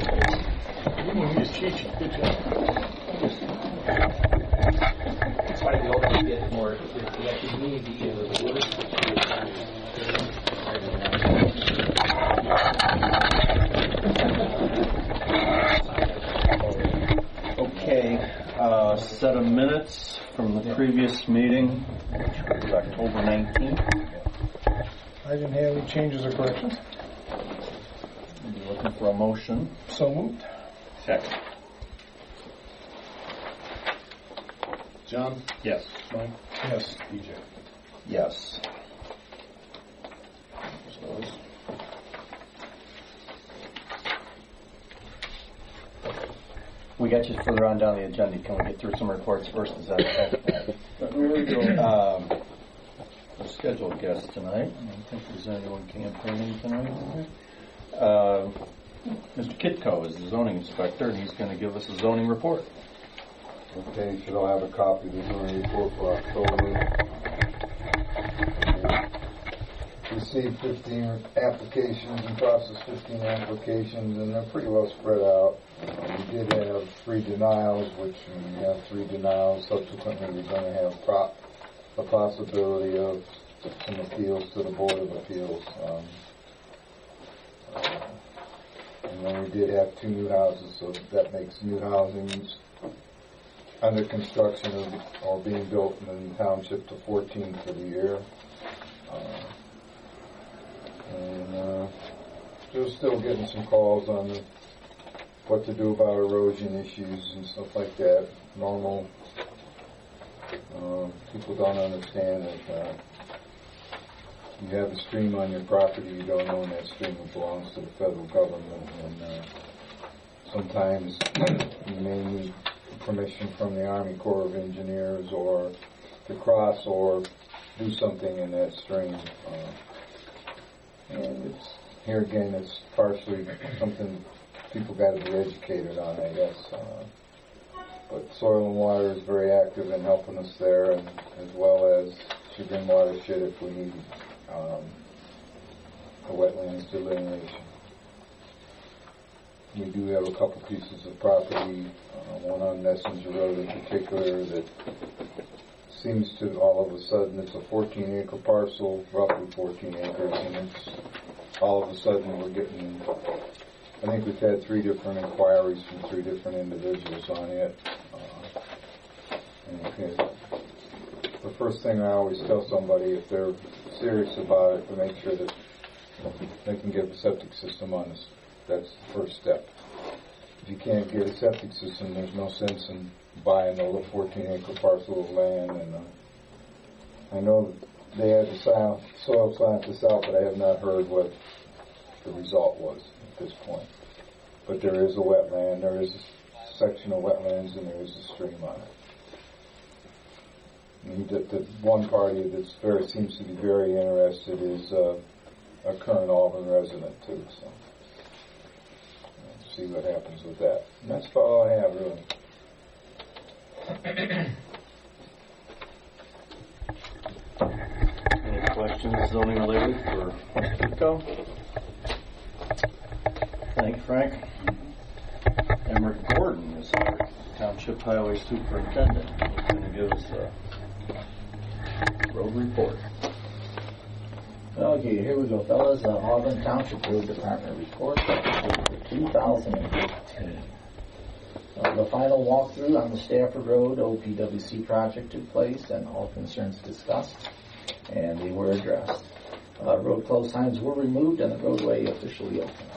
He's cheating. Good job. That's why we always get more. We actually need to get the words. Okay, set of minutes from the previous meeting, which was October 19th. I didn't have any changes or corrections. You're looking for a motion. So moved. Second. John? Yes. Mike? Yes. DJ? Yes. We got you further on down the agenda. Can we get through some reports first? Is that a scheduled guest tonight. I don't think there's anyone campaigning tonight. Mr. Kitko is the zoning inspector, and he's going to give us a zoning report. Okay, you should all have a copy of the zoning report for October. Received 15 applications and processed 15 applications, and they're pretty well spread out. We did have 3 denials, which when you have 3 denials, subsequently we're going to have a possibility of some appeals to the Board of Appeals. And then we did have 2 new houses, so that makes new housing under construction or being built in the township to 14 for the year. Just still getting some calls on what to do about erosion issues and stuff like that. Normal. People don't understand that you have a stream on your property, you don't own that stream. It belongs to the federal government, and sometimes you may need permission from the Army Corps of Engineers or to cross or do something in that stream. And here again, it's partially something people got to be educated on, I guess. But Soil and Water is very active in helping us there, and as well as Chagrin Watershed if we need a wetlands delineation. We do have a couple pieces of property, one on Messenger Road in particular, that seems to all of a sudden, it's a 14-acre parcel, roughly 14 acres, and it's all of a sudden we're getting, I think we've had 3 different inquiries from 3 different individuals on it. The first thing I always tell somebody, if they're serious about it, to make sure that they can get a septic system on this. That's the first step. If you can't get a septic system, there's no sense in buying a little 14-acre parcel of land. And I know they had the soil scientists out, but I have not heard what the result was at this point. But there is a wetland, there is a section of wetlands, and there is a stream on it. And the one party that seems to be very interested is a current Auburn resident too. So see what happens with that. And that's about all I have, really. Any questions zoning related for Kitko? Thank you, Frank. Emmerich Gordon is our Township Highway Superintendent. He's going to give us a road report. Okay, here we go, fellas. Auburn Township Road Department report for 2015. The final walkthrough on the Stafford Road OPWC project took place, and all concerns discussed, and they were addressed. Road close signs were removed, and the roadway officially opened.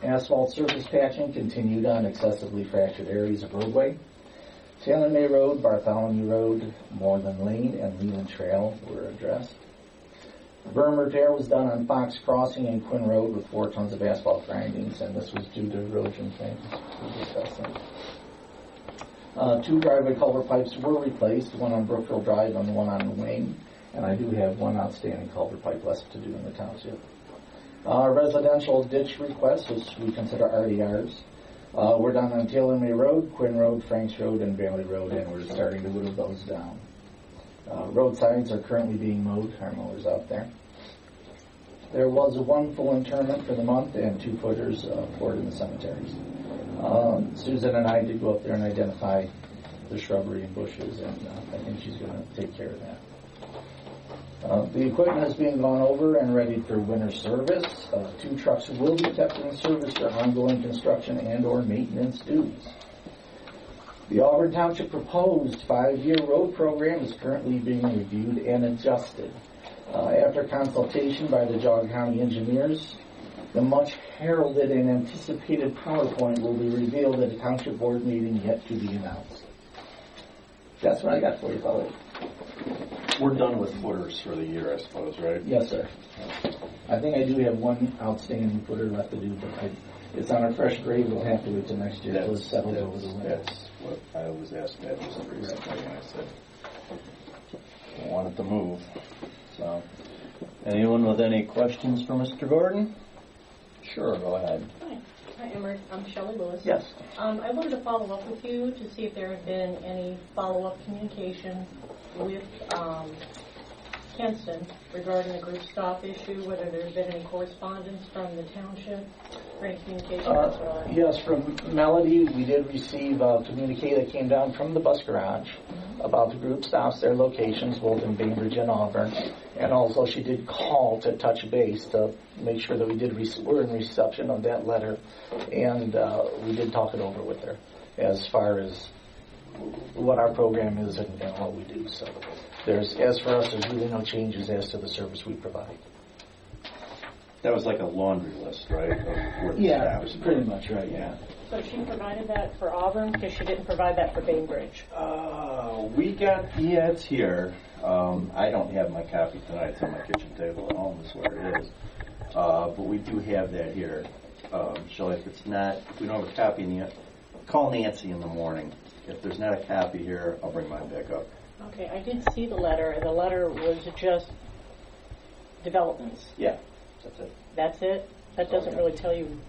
Asphalt surface patching continued on excessively fractured areas of roadway. Salem May Road, Bartholomew Road, Moreland Lane, and Leland Trail were addressed. Berm repair was done on Fox Crossing and Quinn Road with 4 tons of asphalt grindings, and this was due to erosion claims. We discussed that. 2 driveway culvert pipes were replaced, one on Brookfield Drive and one on the Wayne, and I do have 1 outstanding culvert pipe left to do in the township. Residential ditch requests, which we consider RDRs, were done on Taylor May Road, Quinn Road, Franks Road, and Valley Road, and we're starting to whittle those down. Road signs are currently being mowed. Our mowers out there. There was one full interment for the month and 2 footers poured in the cemeteries. Susan and I did go up there and identify the shrubbery and bushes, and I think she's going to take care of that. The equipment is being gone over and ready for winter service. 2 trucks will be kept in service for ongoing construction and or maintenance duties. The Auburn Township proposed 5-year road program is currently being reviewed and adjusted. After consultation by the Geauga County engineers, the much heralded and anticipated PowerPoint will be revealed at a Township Board meeting yet to be announced. That's what I got for you, fellas. We're done with footers for the year, I suppose, right? Yes, sir. I think I do have one outstanding footer left to do, but it's on a fresh grade. We'll have to wait till next year until it's settled over the winter. That's what I was asked that just recently, and I said, I want it to move. So, anyone with any questions for Mr. Gordon? Sure, go ahead. Hi, Emmer. I'm Shelley Lewis. Yes. I wanted to follow up with you to see if there had been any follow-up communication with Kenston regarding the group stop issue, whether there's been any correspondence from the township or any communication whatsoever. Yes, from Melody, we did receive a communique that came down from the bus garage about the group stops, their locations, both in Bainbridge and Auburn. And also she did call to touch base to make sure that we're in reception of that letter. And we did talk it over with her as far as what our program is and what we do. So as for us, there's really no changes as to the service we provide. That was like a laundry list, right? Of where the Yeah, staff was is. pretty much right, yeah. So she provided that for Auburn because she didn't provide that for Bainbridge. It's here. I don't have my copy tonight. It's on my kitchen table at home. That's where it is. But we do have that here. Shelley, if we don't have a copy yet, call Nancy in the morning. If there's not a copy here, I'll bring mine back up. Okay, I did see the letter, and the letter was just developments. Yeah, that's it. That's it? That doesn't really tell you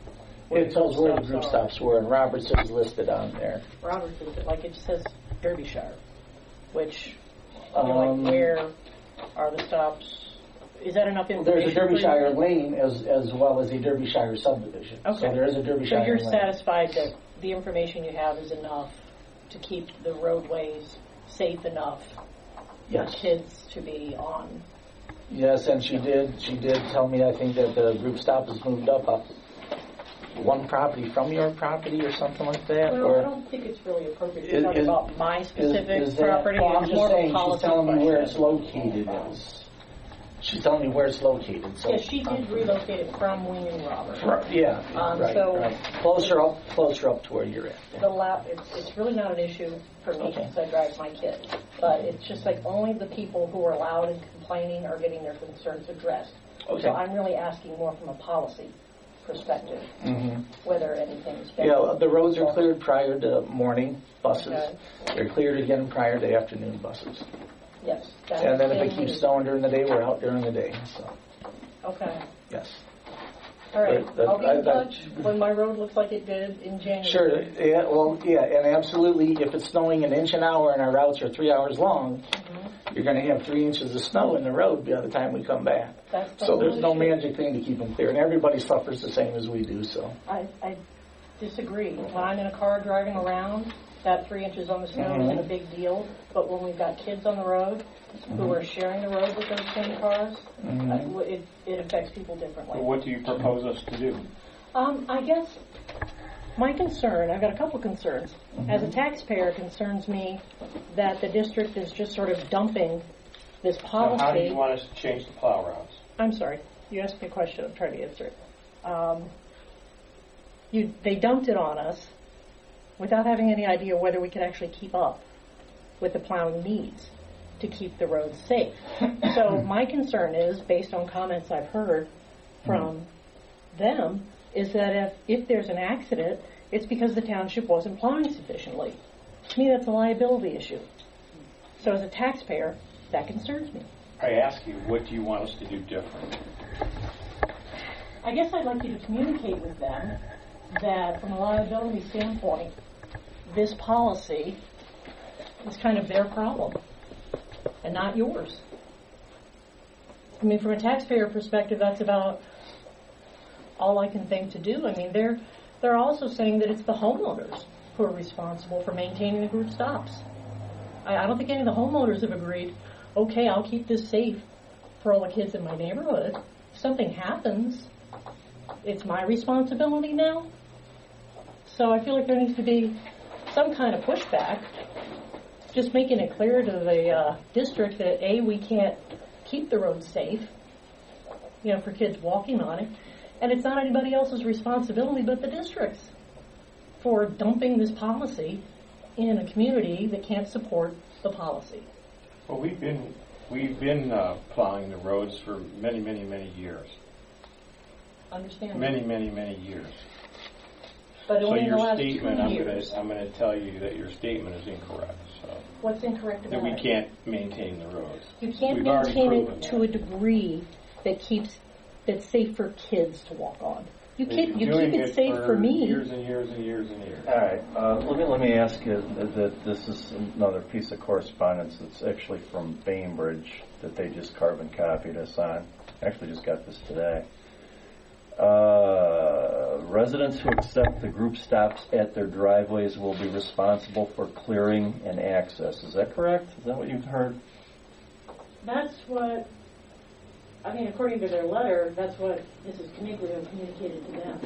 where It tells where the group are. stops were, and Roberts is listed on there. Roberts is like it says Derbyshire, which like where are the stops? Is that enough information? There's a Derbyshire lane as well as a Derbyshire subdivision. Okay. So there is a Derbyshire So you're lane. satisfied that the information you have is enough to keep the roadways safe enough Yes. for kids to be on? Yes, and she did tell me, I think, that the group stop has moved up one property from your property or something like that. Well, or I don't think it's really appropriate to Is- talk is- about my specific is that, property. well, I'm It's just more of a saying, she's policy telling me where it's question. located is. She's telling me where it's located. So Yeah, she did relocate it from Wing and Robert. Yeah, right, so- right. Closer up to where you're at. It's really not an issue for me Okay. because I drive my kids, but it's just like only the people who are loud and complaining are getting their concerns addressed. Okay. So I'm really asking more from a policy perspective, Mm-hmm. whether anything's been... Yeah, the roads are cleared prior to morning buses. Okay. They're cleared again prior to afternoon buses. Yes. that And then has if it been keeps used. snowing during the day, we're out during the day. So, Okay. yes. All right. But I'll be in I- touch when my road looks like it did in January. Sure. Yeah. Well. Yeah. And absolutely, if it's snowing an inch an hour and our routes are 3 hours long, you're going to have 3 inches of snow in the road by the time we come back. That's the So whole there's no issue. magic thing to keep them clear, and everybody suffers the same as we do. So. I disagree. When I'm in a car driving around, that 3 inches on the snow isn't a big deal. But when we've got kids on the road who are sharing the road with those same cars, it affects people differently. So what do you propose us to do? I guess my concern, I've got a couple concerns. As a taxpayer, it concerns me that the district is just sort of dumping this policy. How do you want us to change the plow routes? I'm sorry. You asked me a question. I'm trying to answer it. They dumped it on us without having any idea whether we could actually keep up with the plowing needs to keep the roads safe. So my concern is, based on comments I've heard from them, is that if there's an accident, it's because the township wasn't plowing sufficiently. To me, that's a liability issue. So as a taxpayer, that concerns me. I ask you, what do you want us to do different? I guess I'd like you to communicate with them that from a liability standpoint, this policy is kind of their problem and not yours. I mean, from a taxpayer perspective, that's about all I can think to do. I mean, they're also saying that it's the homeowners who are responsible for maintaining the group stops. I don't think any of the homeowners have agreed, okay, I'll keep this safe for all the kids in my neighborhood. If something happens, it's my responsibility now. So I feel like there needs to be some kind of pushback, just making it clear to the district that, A, we can't keep the road safe, for kids walking on it, and it's not anybody else's responsibility but the district's for dumping this policy in a community that can't support the policy. Well, we've been plowing the roads for many, many, many years. Understand? Many, many, many years. But So only in your the last statement, 2 I'm years. going to tell you that your statement is incorrect. So What's incorrect about that we it? can't maintain the roads. You can't We've already maintain proven it to a degree that's safe for kids to walk on. You keep it safe for me. Years and years and years and years. All right. Let me ask you that this is another piece of correspondence that's actually from Bainbridge that they just carbon copied us on. Actually, just got this today. Residents who accept the group stops at their driveways will be responsible for clearing and access. Is that correct? Is that what you've heard? That's what, according to their letter, that's what Mrs. Caniglio communicated to them.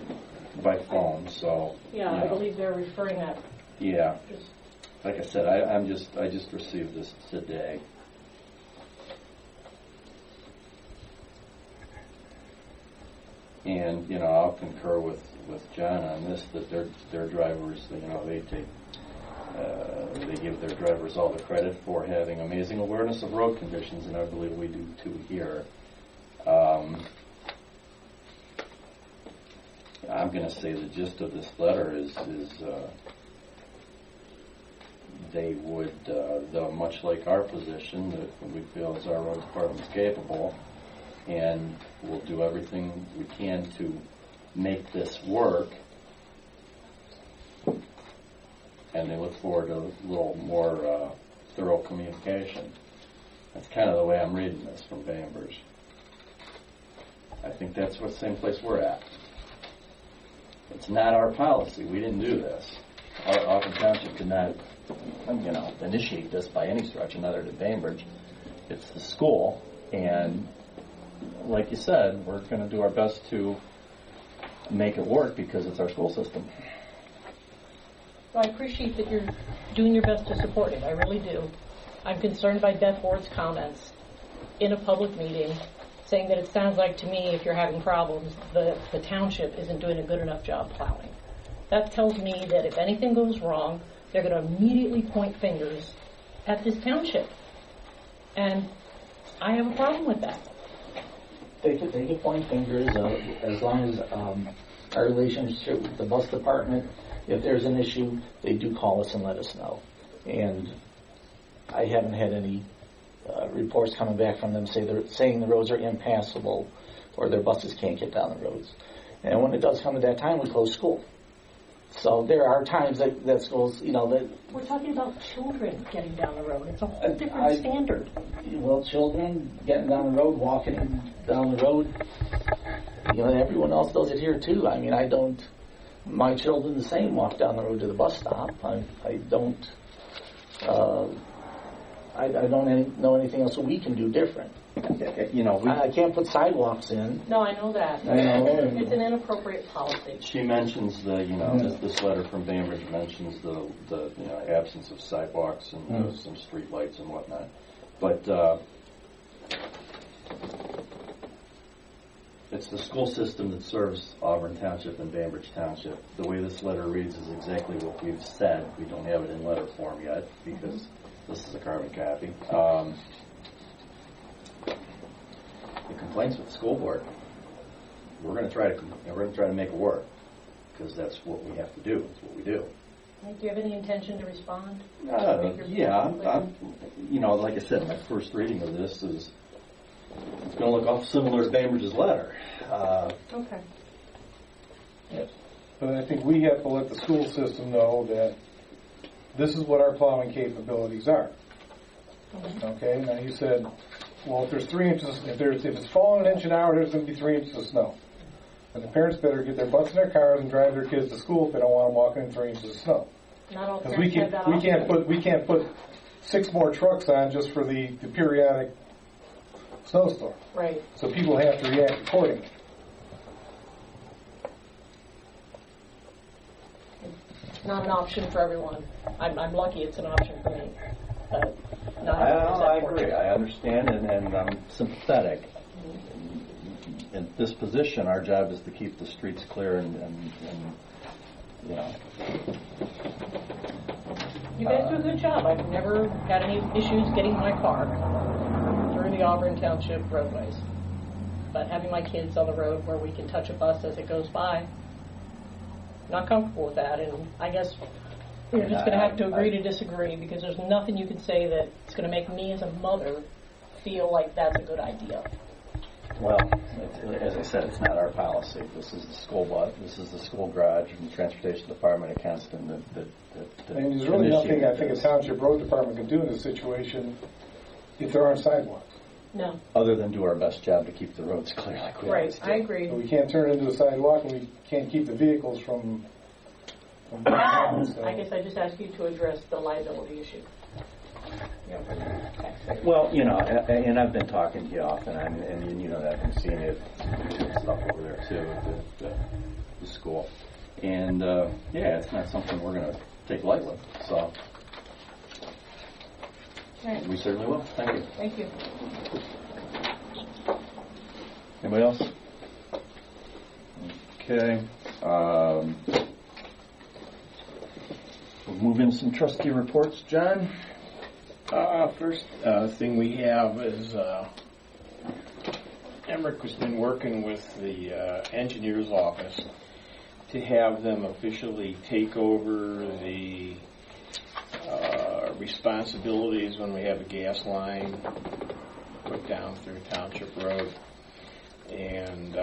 By phone, so. Yeah, I believe they're referring that. Yeah. Just, Like I said, I just received this today. And I'll concur with John on this, that their drivers, they give their drivers all the credit for having amazing awareness of road conditions, and I believe we do too here. I'm going to say the gist of this letter is they would, though much like our position, that we feel as our road department is capable, and we'll do everything we can to make this work. And they look forward to a little more thorough communication. That's kind of the way I'm reading this from Bainbridge. I think that's the same place we're at. It's not our policy. We didn't do this. Our Auburn Township did not, initiate this by any stretch, and neither did Bainbridge. It's the school, and like you said, we're going to do our best to make it work because it's our school system. well, I appreciate that you're doing your best to support it. I really do. I'm concerned by Beth Ward's comments in a public meeting saying that it sounds like to me if you're having problems, the township isn't doing a good enough job plowing. That tells me that if anything goes wrong, they're going to immediately point fingers at this township. And I have a problem with that. They could point fingers as long as our relationship with the bus department, if there's an issue, they do call us and let us know. And I haven't had any reports coming back from them saying the roads are impassable or their buses can't get down the roads. And when it does come to that time, we close school. So there are times that schools, that... We're talking about children getting down the road. It's a whole different standard. Well, children getting down the road, walking down the road, everyone else does it here too. My children the same walk down the road to the bus stop. I don't know anything else we can do different. I can't put sidewalks in. No, I know that. I know. It's an inappropriate policy. She mentions this letter from Bainbridge mentions the absence of sidewalks and some street lights and whatnot. But it's the school system that serves Auburn Township and Bainbridge Township. The way this letter reads is exactly what we've said. We don't have it in letter form yet because this is a carbon copy. The complaints with the school board. We're going to try to make it work because that's what we have to do. It's what we do. Do you have any intention to respond? Yeah, like I said, my first reading of this is it's going to look awful similar to Bainbridge's letter. Okay. Yes. But I think we have to let the school system know that this is what our plowing capabilities are. Okay, now you said Well, if there's 3 inches, if it's falling an inch an hour, there's going to be 3 inches of snow. And the parents better get their butts in their cars and drive their kids to school if they don't want them walking in 3 inches of snow. Not all Because parents have that option. we can't put 6 more trucks on just for the periodic snowstorm. Right. So people have to react accordingly. It's not an option for everyone. I'm lucky it's an option for me. But not I everyone is that agree. fortunate. I understand, and I'm sympathetic. In this position, our job is to keep the streets clear and you know. You guys do a good job. I've never had any issues getting my car through the Auburn Township roadways. But having my kids on the road where we can touch a bus as it goes by, not comfortable with that. And I guess we're just going to have to agree to disagree, because there's nothing you can say that's going to make me as a mother feel like that's a good idea. Well, as I said, it's not our policy. This is the school bus. This is the school garage and the transportation department at Constant. And there's really nothing I think a township road department can do in this situation if there aren't sidewalks. No. Other than do our best job to keep the roads clear, like we always Right. do. I agree. But we can't turn it into a sidewalk, and we can't keep the vehicles from being on, so. I guess I just asked you to address the liability issue. Well, you know, and I've been talking to you often, and you know that, I've been seeing it stuff over there too at the school, and yeah, it's not something we're going to take lightly. So Right. we certainly will. Thank you. Thank you. Anybody else? Okay. We'll move into some trustee reports. John? First thing we have is Emmerich has been working with the engineer's office to have them officially take over the responsibilities when we have a gas line put down through Township Road. And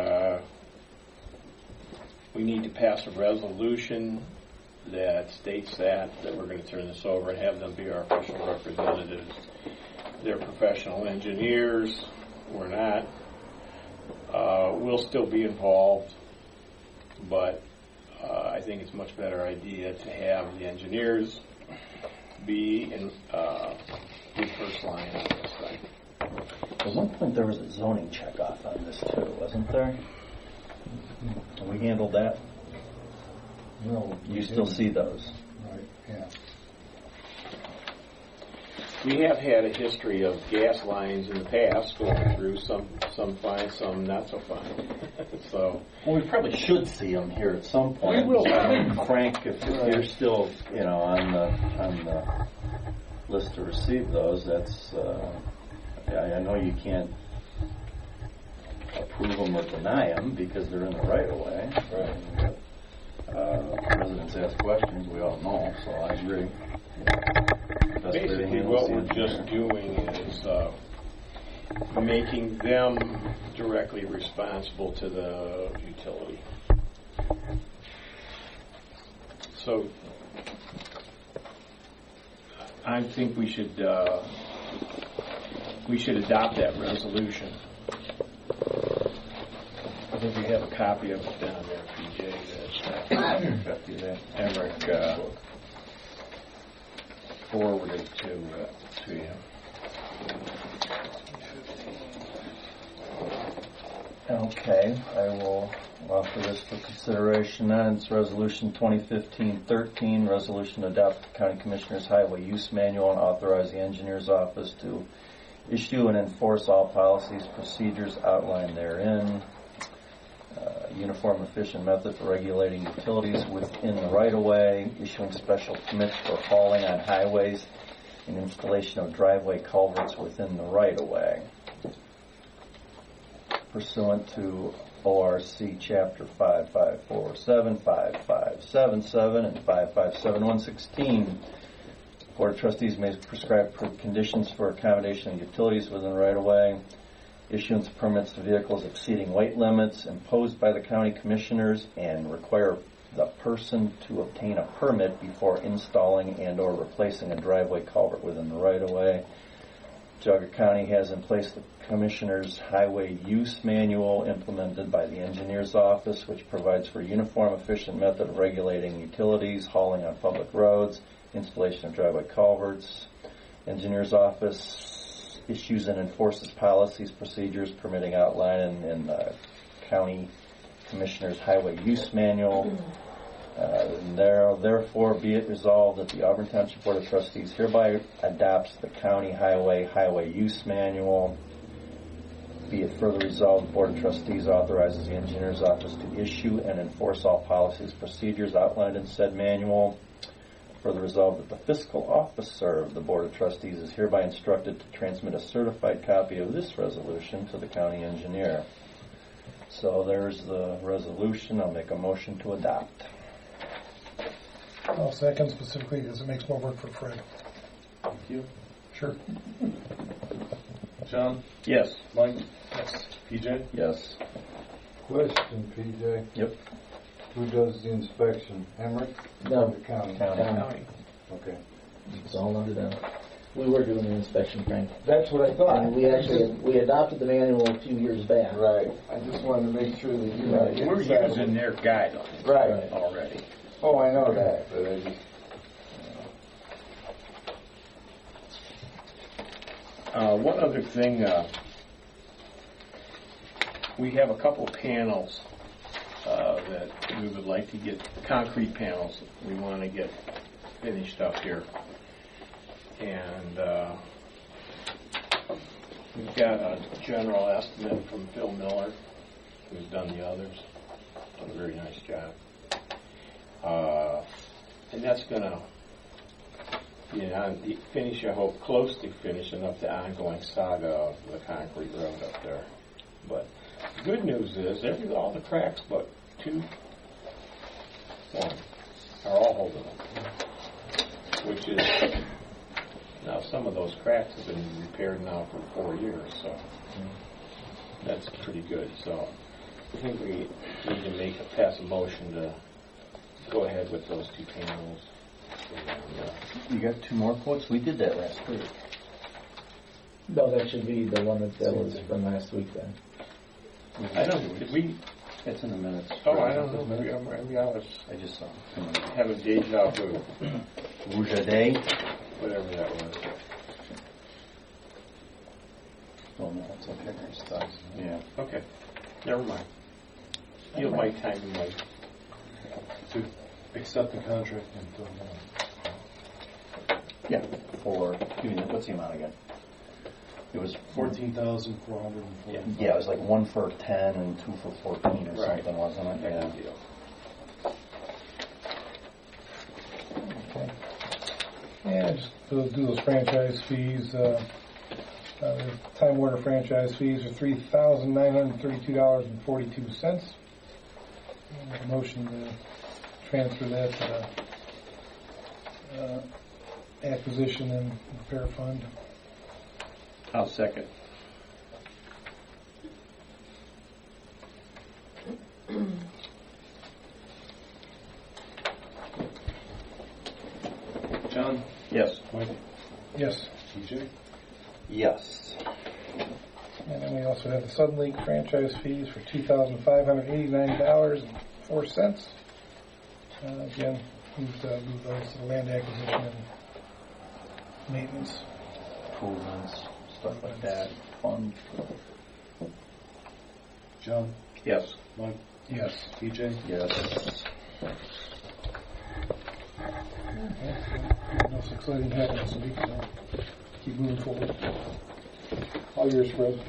we need to pass a resolution that states that we're going to turn this over and have them be our official representatives. They're professional engineers. We're not. We'll still be involved, but I think it's a much better idea to have the engineers be in the first line on this thing. At one point there was a zoning checkoff on this too, wasn't there? And we handled that. No, You still see those? Right, yeah. We have had a history of gas lines in the past going through, some fine, some not so fine. So Well, we probably should see them here at some point. We will. Frank, if you're still, you know, on the list to receive those, that's. I know you can't approve them or deny them because they're in the right of way. Right. Residents ask questions, we all know, so I agree. Best way to basically handle what the we're just engineer. doing is making them directly responsible to the utility. So I think we should adopt that resolution. I think we have a copy of it down there, PJ, that Emmerich forwarded to you. Okay, I will offer this for consideration then. It's Resolution 2015-13, resolution to adopt the County Commissioners Highway Use Manual and authorize the Engineer's Office to issue and enforce all policies, procedures outlined therein. Uniform efficient method for regulating utilities within the right-of-way, issuing special permits for hauling on highways, and installation of driveway culverts within the right-of-way. Pursuant to ORC Chapter 5547, 5577, and 557116, Board of Trustees may prescribe conditions for accommodation of utilities within the right-of-way, issuance of permits to vehicles exceeding weight limits imposed by the county commissioners, and require the person to obtain a permit before installing and or replacing a driveway culvert within the right-of-way. Geauga County has in place the Commissioner's Highway Use Manual implemented by the Engineer's Office, which provides for a uniform, efficient method of regulating utilities, hauling on public roads, installation of driveway culverts. Engineer's Office issues and enforces policies, procedures permitting outline in the County Commissioner's Highway Use Manual. Therefore, be it resolved that the Auburn Township Board of Trustees hereby adopts the County Highway Use Manual. Be it further resolved, the Board of Trustees authorizes the Engineer's Office to issue and enforce all policies, procedures outlined in said manual. Further resolved that the fiscal officer of the Board of Trustees is hereby instructed to transmit a certified copy of this resolution to the county engineer. So there's the resolution. I'll make a motion to adopt. I'll second, specifically because it makes more work for Fred. Thank you. Sure. John? Yes. Mike? Yes. PJ? Yes. Question, PJ. Yep. Who does the inspection? Emmerich? No. Or the county? County. Okay. It's all under them. We were doing the inspection, Frank. That's what I thought. And we adopted the manual a few years back. Right. I just wanted to make sure that you Right. had We're it. using their guidelines Right. already. Oh, I know that, but I just... One other thing, we have a couple panels that we would like to get, concrete panels we want to get finished up here. And we've got a general estimate from Phil Miller, who's done the others. Done a very nice job. And that's going to finish, I hope, close to finishing up the ongoing saga of the concrete road up there. But the good news is, all the cracks but one, are all holding up. Which is, now some of those cracks have been repaired now for 4 years, so that's pretty good. So I think we need to pass a motion to go ahead with those two panels. And, You got two more quotes? We did that last week. No, that should be the one that was from last week then. I don't know, did we? It's in the minutes. Oh, I don't know. Maybe I was I just saw having deja vu, Rouge a day. whatever that was. Oh, no, it's okay. There's stuff. Yeah. Okay, never mind. You'll my time and wait. To accept the contract and fill it out. Yeah. What's the amount again? It was 14,404. Yeah, it was like 1 for 10 and 2 for 14 or Right. something, wasn't it? Yeah. Good deal. Okay. And just to do those franchise fees, the Time Warner franchise fees are $3,932.42. A motion to transfer that to the acquisition and repair fund. I'll second. John? Yes. Mike? Yes. PJ? Yes. And then we also have the Suddenlink franchise fees for $2,589.04. Again, move those to the land acquisition and maintenance. Improvements, stuff like that. Fun. John? Yes. Mike? Yes. PJ? Yes. Okay, so nothing exciting happening this week, so keep moving forward. All yours, Fred.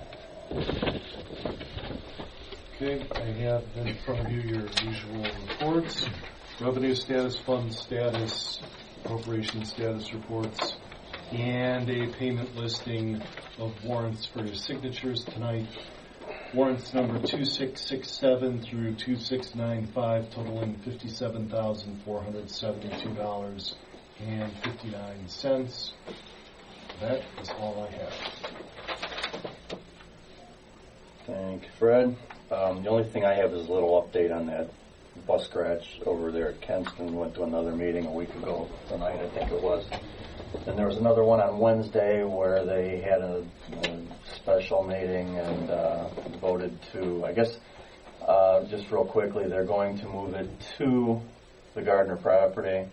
Okay, I have in front of you your usual reports. Revenue status, fund status, appropriation status reports, and a payment listing of warrants for your signatures tonight. Warrants number 2667 through 2695 totaling $57,472.59. That is all I have. Thank you, Fred. The only thing I have is a little update on that bus scratch over there at Kenston. Went to another meeting a week ago tonight, I think it was. Then there was another one on Wednesday where they had a special meeting and voted to, I guess, just real quickly, they're going to move it to the Gardner property.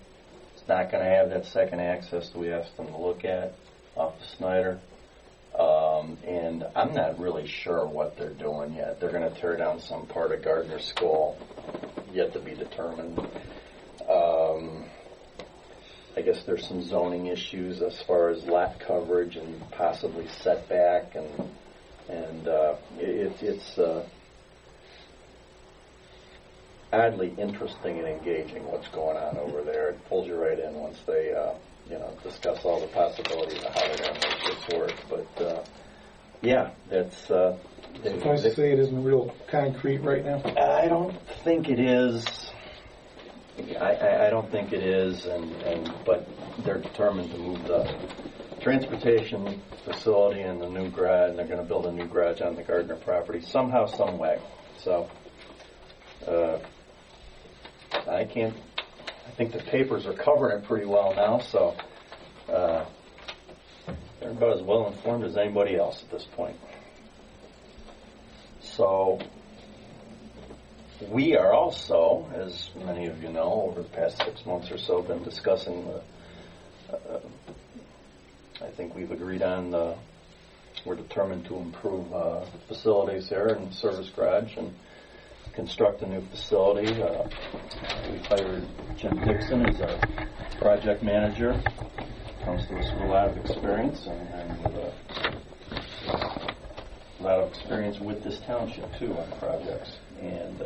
It's not going to have that second access that we asked them to look at off of Snyder. And I'm not really sure what they're doing yet. They're going to tear down some part of Gardner School, yet to be determined. I guess there's some zoning issues as far as lot coverage and possibly setback, and it's oddly interesting and engaging what's going on over there. It pulls you right in once they discuss all the possibilities of how they're going to make this work. But yeah, that's. Suffice to say, it isn't real concrete right now. I don't think it is. I don't think it is, but they're determined to move the transportation facility and the new garage, and they're going to build a new garage on the Gardner property somehow, some way. So I think the papers are covering it pretty well now, so they're about as well informed as anybody else at this point. So we are also, as many of you know, over the past 6 months or so, been discussing I think we've agreed on we're determined to improve the facilities here in the service garage and construct a new facility. We hired Jim Dixon as our project manager. Comes to us with a lot of experience and a lot of experience with this township too on projects. And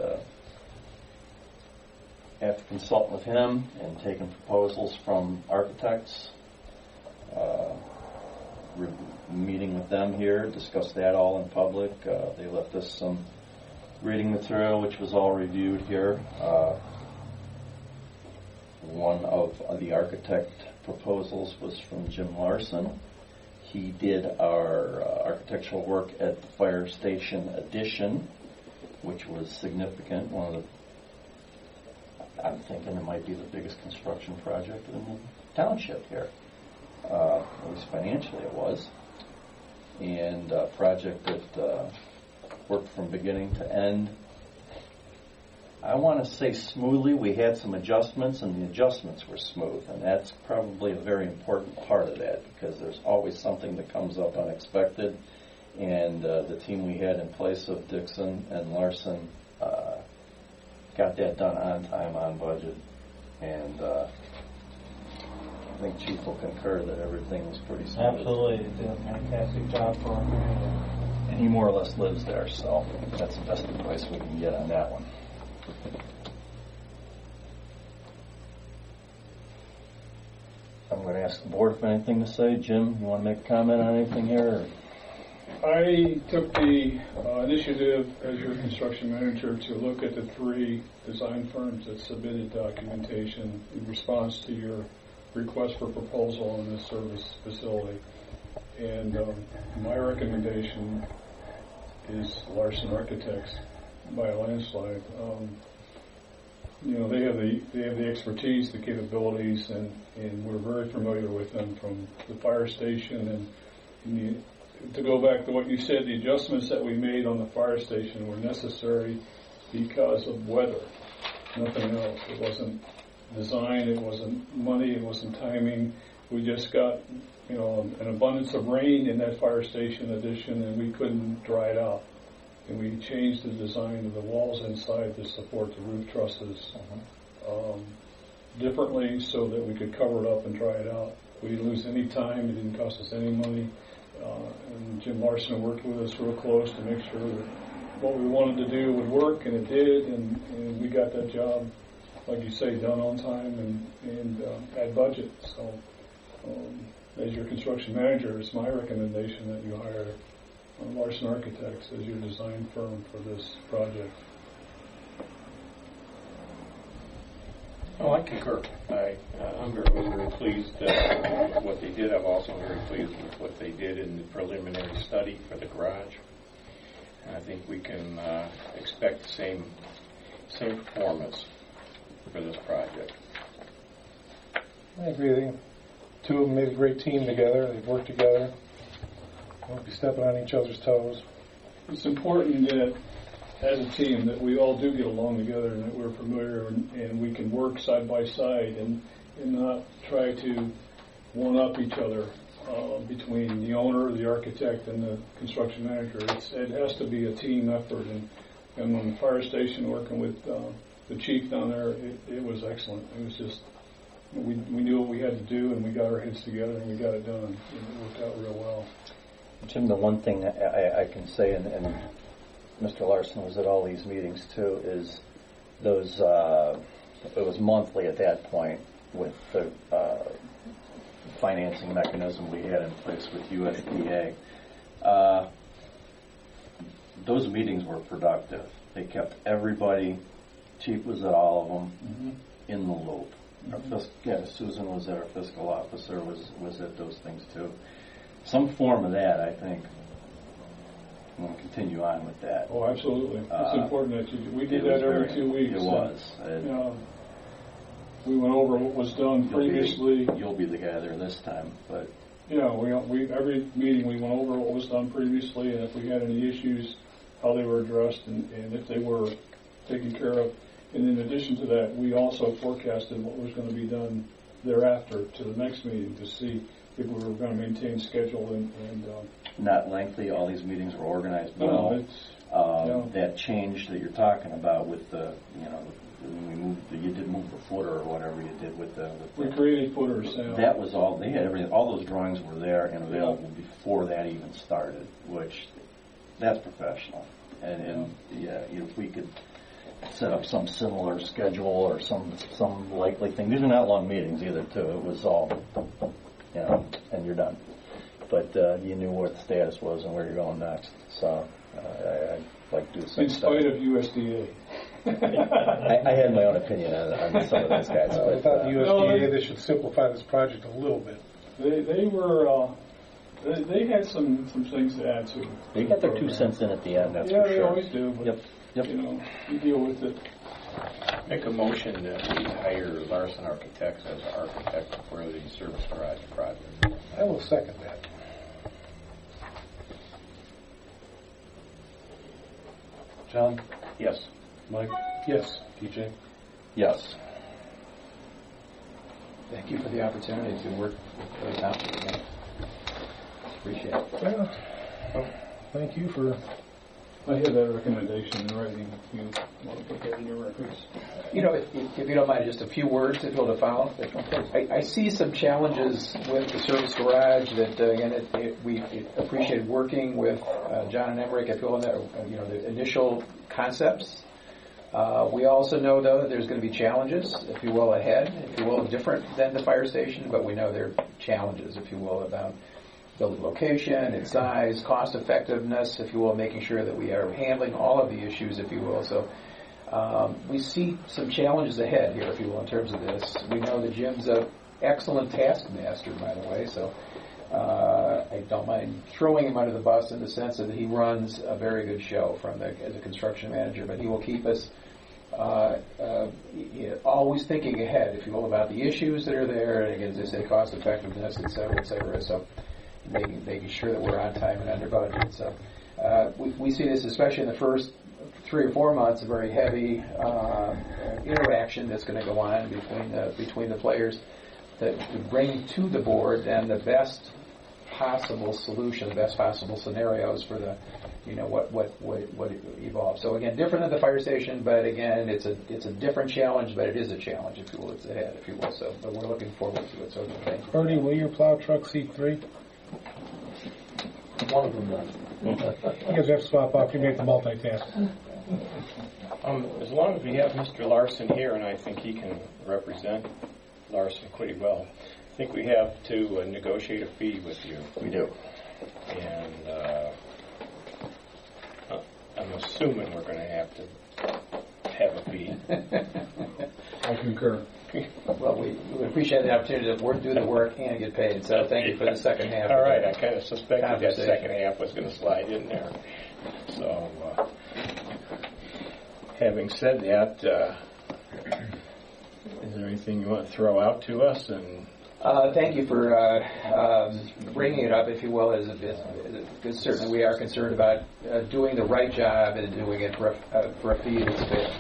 after consulting with him and taking proposals from architects, we're meeting with them here, discussed that all in public. They left us some reading material, which was all reviewed here. One of the architect proposals was from Jim Larson. He did our architectural work at the fire station addition, which was significant. I'm thinking it might be the biggest construction project in the township here. At least financially it was. And a project that worked from beginning to end. I want to say smoothly. We had some adjustments, and the adjustments were smooth. And that's probably a very important part of that, because there's always something that comes up unexpected. And the team we had in place of Dixon and Larson got that done on time, on budget. And I think Chief will concur that everything was pretty smooth. Absolutely. They did a fantastic job for him. And he more or less lives there, so that's the best advice we can get on that one. I'm going to ask the board if anything to say. Jim, you want to make a comment on anything here? I took the initiative as your construction manager to look at the 3 design firms that submitted documentation in response to your request for proposal on this service facility. And my recommendation is Larson Architects by a landslide. They have the expertise, the capabilities, and we're very familiar with them from the fire station. And to go back to what you said, the adjustments that we made on the fire station were necessary because of weather, nothing else. It wasn't design, it wasn't money, it wasn't timing. We just got an abundance of rain in that fire station addition, and we couldn't dry it out. And we changed the design of the walls inside to support the roof trusses differently so that we could cover it up and dry it out. We didn't lose any time. It didn't cost us any money. And Jim Larson worked with us real close to make sure that what we wanted to do would work, and it did. And we got that job, like you say, done on time and at budget. So as your construction manager, it's my recommendation that you hire Larson Architects as your design firm for this project. Oh, I concur. I'm very pleased with what they did. I'm also very pleased with what they did in the preliminary study for the garage. And I think we can expect the same performance for this project. I agree with you. two of them made a great team together. They've worked together. Won't be stepping on each other's toes. It's important that, as a team, that we all do get along together and that we're familiar and we can work side by side and not try to one-up each other between the owner, the architect, and the construction manager. It has to be a team effort. And when the fire station working with the chief down there, it was excellent. It was just, we knew what we had to do, and we got our heads together, and we got it done. And it worked out real well. Jim, the one thing I can say, and Mr. Larson was at all these meetings too, is those, it was monthly at that point with the financing mechanism we had in place with USDA. Those meetings were productive. They kept everybody, Chief was at all of them, in the loop. Susan was there, our fiscal officer was at those things too. Some form of that, I think. I'm going to continue on with that. Oh, absolutely. It's important that we did that every 2 weeks. It was. We went over what was done previously. You'll be the guy there this time, but we every meeting we went over what was done previously, and if we had any issues, how they were addressed, and if they were taken care of. And in addition to that, we also forecasted what was going to be done thereafter to the next meeting to see if we were going to maintain schedule and not lengthy. All these meetings were organized well. That change that you're talking about with the, you did move the footer or whatever you did with the we created footers. That was all. They had everything. All those drawings were there and available before that even started, which that's professional. And if we could set up some similar schedule or some likely thing. These are not long meetings either, too. It was all, and you're done. But you knew what the status was and where you're going next. So I'd like to do the same in spite of USDA. I had my own opinion on some of those guys. I thought the USDA, they should simplify this project a little bit. They were... They had some things to add to it. They got their 2 cents in at the end, that's for sure. Yeah, they always do. But, Yep. You deal with it. Make a motion that we hire Larson Architects as our architect for the service garage project. I will second that. John? Yes. Mike? Yes. TJ? Yes. Thank you for the opportunity to work with the township again. Appreciate it. Well, thank you for... I have that recommendation in writing if you want to put that in your records. If you don't mind, just a few words to build a file. I see some challenges with the service garage that, again, we appreciated working with John and Emmerich at the initial concepts. We also know, though, that there's going to be challenges, if you will, ahead, if you will, different than the fire station, but we know there are challenges, if you will, about building location, its size, cost effectiveness, if you will, making sure that we are handling all of the issues, if you will. So we see some challenges ahead here, if you will, in terms of this. We know that Jim's an excellent taskmaster, by the way, so I don't mind throwing him under the bus in the sense that he runs a very good show as a construction manager, but he will keep us always thinking ahead, if you will, about the issues that are there, and again, as I say, cost effectiveness, et cetera, et cetera. So making sure that we're on time and under budget. So we see this, especially in the first 3 or 4 months, a very heavy interaction that's going to go on between the players to bring to the board then the best possible solution, the best possible scenarios for the what evolves. So again, different than the fire station, but again, it's a different challenge, but it is a challenge, if you will. It's ahead, if you will. So, but we're looking forward to it. So thank you. Bernie, will your plow truck seat 3? One of them does. You guys have to swap off. You make the multitask. As long as we have Mr. Larson here, and I think he can represent Larson pretty well, I think we have to negotiate a fee with you. We do. And I'm assuming we're going to have a fee. I concur. Well, we appreciate the opportunity to do the work and get paid. So thank you for the second half. All right, I kind of suspected that second half was going to slide in there. So, having said that, is there anything you want to throw out to us? And Thank you for bringing it up, if you will, because certainly we are concerned about doing the right job and doing it for a fee that's fair.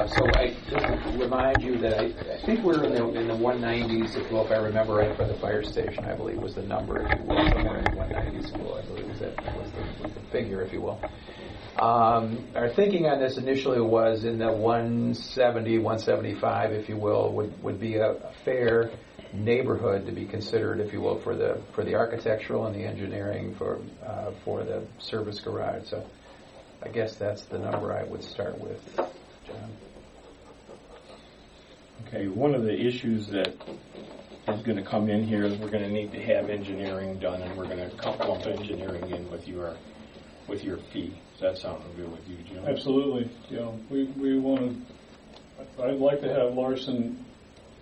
So I just remind you that I think we're in the 190s, if I remember right, for the fire station. I believe was the number, if you will, somewhere in the 190s. I believe was the figure, if you will. Our thinking on this initially was in the 170, 175, if you will, would be a fair neighborhood to be considered, if you will, for the architectural and the engineering for the service garage. So I guess that's the number I would start with, John. Okay, one of the issues that is going to come in here is we're going to need to have engineering done, and we're going to lump engineering in with your fee. Does that sound good with you, Jim? Absolutely. We want to. I'd like to have Larson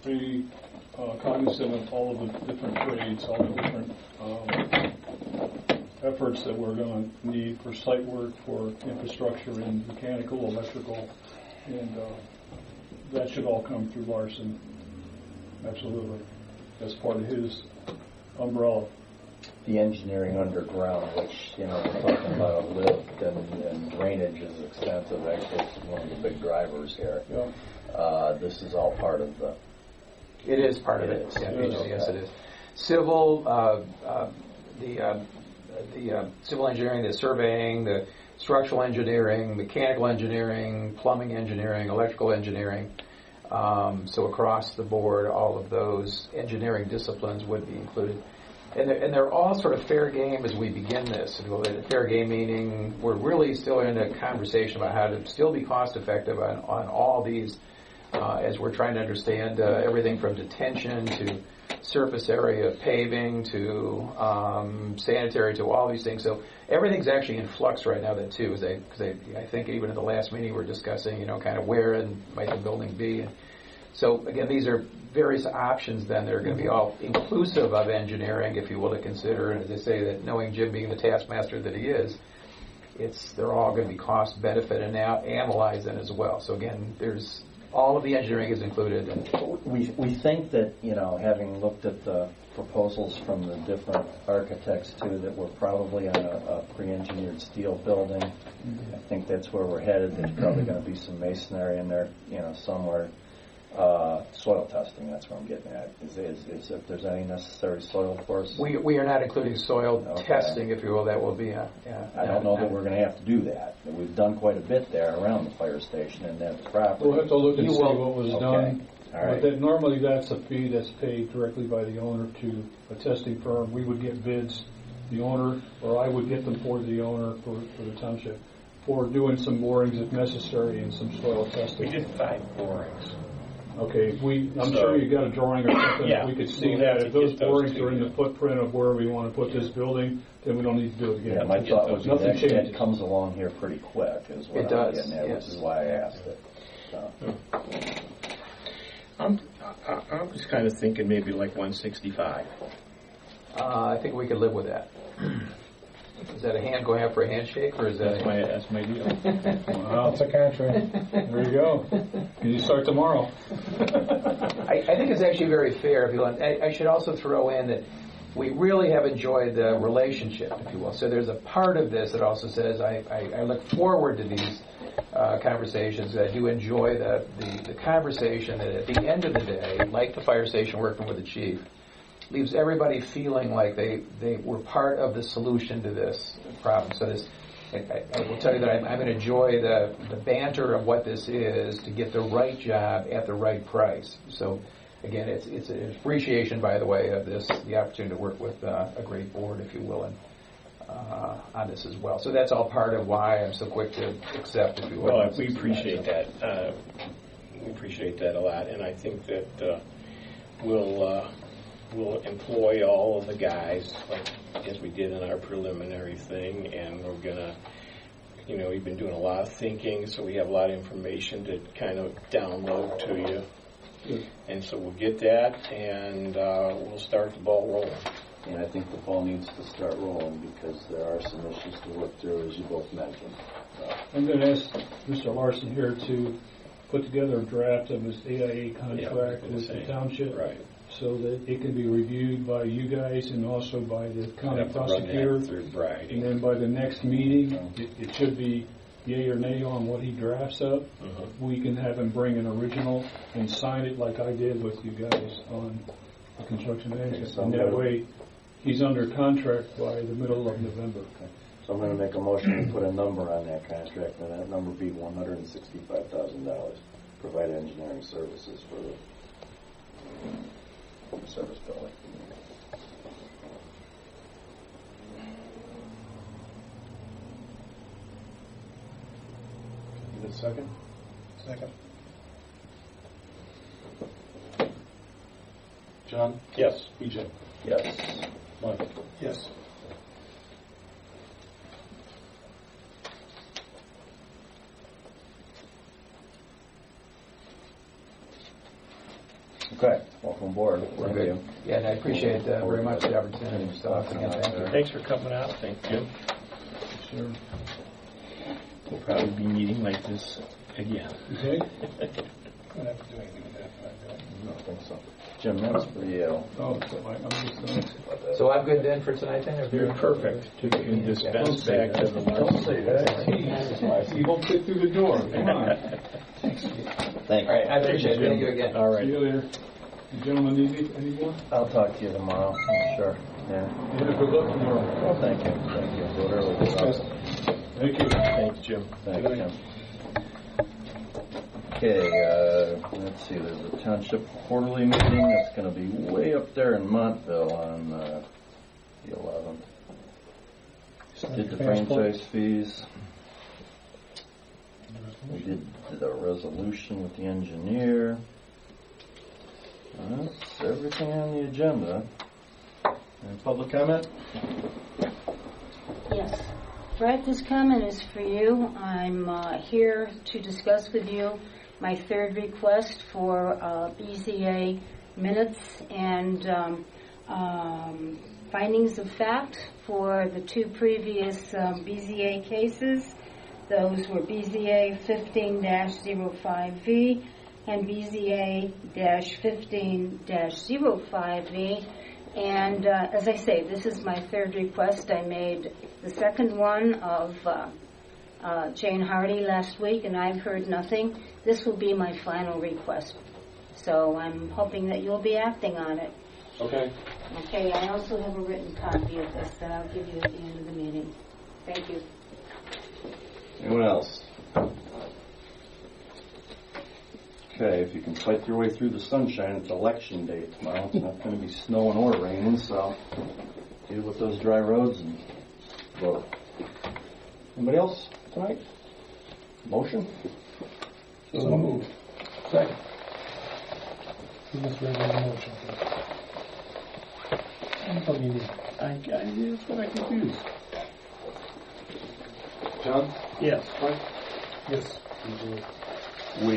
be cognizant of all of the different trades, all the different efforts that we're going to need for site work, for infrastructure and mechanical, electrical, and that should all come through Larson. Absolutely. That's part of his umbrella. The engineering underground, which, we're talking about a lift and drainage is expensive. Actually, it's one of the big drivers here. Yeah. This is all part of the... It is part of it. Yes, it is. Civil, the civil engineering, the surveying, the structural engineering, mechanical engineering, plumbing engineering, electrical engineering. So across the board, all of those engineering disciplines would be included. And they're all sort of fair game as we begin this. Fair game meaning we're really still in a conversation about how to still be cost effective on all these as we're trying to understand everything from detention to surface area paving to sanitary to all these things. So everything's actually in flux right now, too. Because I think even at the last meeting we're discussing, kind of where and might the building be. So again, these are various options then that are going to be all inclusive of engineering, if you will, to consider. And as I say, that knowing Jim being the taskmaster that he is, they're all going to be cost, benefit, and now analyzed then as well. So again, there's all of the engineering is included. And we think that, having looked at the proposals from the different architects too, that we're probably on a pre-engineered steel building. I think that's where we're headed. There's probably going to be some masonry in there, somewhere. Soil testing, that's what I'm getting at. Is if there's any necessary soil for us? We are not including soil testing, if you will. That will be I don't know that we're going to have to do that. We've done quite a bit there around the fire station and that property. We'll have to look and see what was done. All right. But normally that's a fee that's paid directly by the owner to a testing firm. We would get bids, the owner, or I would get them for the owner, for the township, for doing some borings if necessary and some soil testing. We did 5 borings. Okay, I'm sure you got a drawing or something that we could see that. If those borings are in the footprint of where we want to put this building, then we don't need to do it again. Yeah, my thought was nothing changes. It comes along here pretty quick, is what it does, getting at, which is why I asked it. So. I was kind of thinking maybe like 165. I think we could live with that. Is that a hand going up for a handshake, or is that that's my deal? Well, it's a contract. There you go. You start tomorrow. I think it's actually very fair. If you want. I should also throw in that we really have enjoyed the relationship, if you will. So there's a part of this that also says I look forward to these conversations. I do enjoy the conversation that at the end of the day, like the fire station working with the chief, leaves everybody feeling like they were part of the solution to this problem. So I will tell you that I'm going to enjoy the banter of what this is to get the right job at the right price. So again, it's an appreciation, by the way, of the opportunity to work with a great board, if you will, and on this as well. So that's all part of why I'm so quick to accept, if you will. Well, we appreciate that. We appreciate that a lot, and I think that we'll employ all of the guys, as we did in our preliminary thing, and we're gonna, we've been doing a lot of thinking, so we have a lot of information to kind of download to you. Good. And so we'll get that, and we'll start the ball rolling. And I think the ball needs to start rolling because there are some issues to work through, as you both mentioned. I'm going to ask Mr. Larson here to put together a draft of his AIA contract with the township. Right. so that it can be reviewed by you guys and also by the county prosecutor. And then by the next meeting, it should be yay or nay on what he drafts up. We can have him bring an original and sign it like I did with you guys on the construction management. And that way, he's under contract by the middle of November. So I'm going to make a motion to put a number on that contract, and that number be $165,000. Provide engineering services for the service building. Give it a second. Second. John? Yes. BJ? Yes. Mike? Yes. Okay, welcome aboard. Thank you. Yeah, and I appreciate very much the opportunity to talk again. Thank you. Thanks for coming out. Thank you. Sure. We'll probably be meeting like this again. Okay? Don't have to do anything with that. I don't think so. Jim, that's for you. Oh, so I'm just, So I'm good then for tonight then? You're perfect. You can dispense back to the don't say that. Jeez. You won't fit through the door. Come on. Thank All you. right, I appreciate it. Thank you again. All See right. you later. You gentlemen need any more? I'll talk to you tomorrow, I'm sure. Yeah. Yeah, good luck tomorrow. Well, thank you. Thank you. Do it early. Good luck. Thank you. Thanks, Jim. Thank you, Jim. Okay, let's see, there's a township quarterly meeting that's going to be way up there in Montville on the 11th. Did the franchise fees. We did the resolution with the engineer. That's everything on the agenda. Any public comment? Yes. Brett, this comment is for you. I'm here to discuss with you my third request for BZA minutes and findings of fact for the two previous BZA cases. Those were BZA 15-05V and BZA-15-05V. And as I say, this is my third request. I made the second one of Jane Hardy last week, and I've heard nothing. This will be my final request. So I'm hoping that you'll be acting on it. Okay. Okay, I also have a written copy of this that I'll give you at the end of the meeting. Thank you. Anyone else? Okay, if you can fight your way through the sunshine, it's election day tomorrow. It's not going to be snowing or raining, so deal with those dry roads and vote. Anybody else tonight? Motion? So moved. Second. You must read the motion. That's what I confused. John? Yes. Mike? Yes. BJ? We.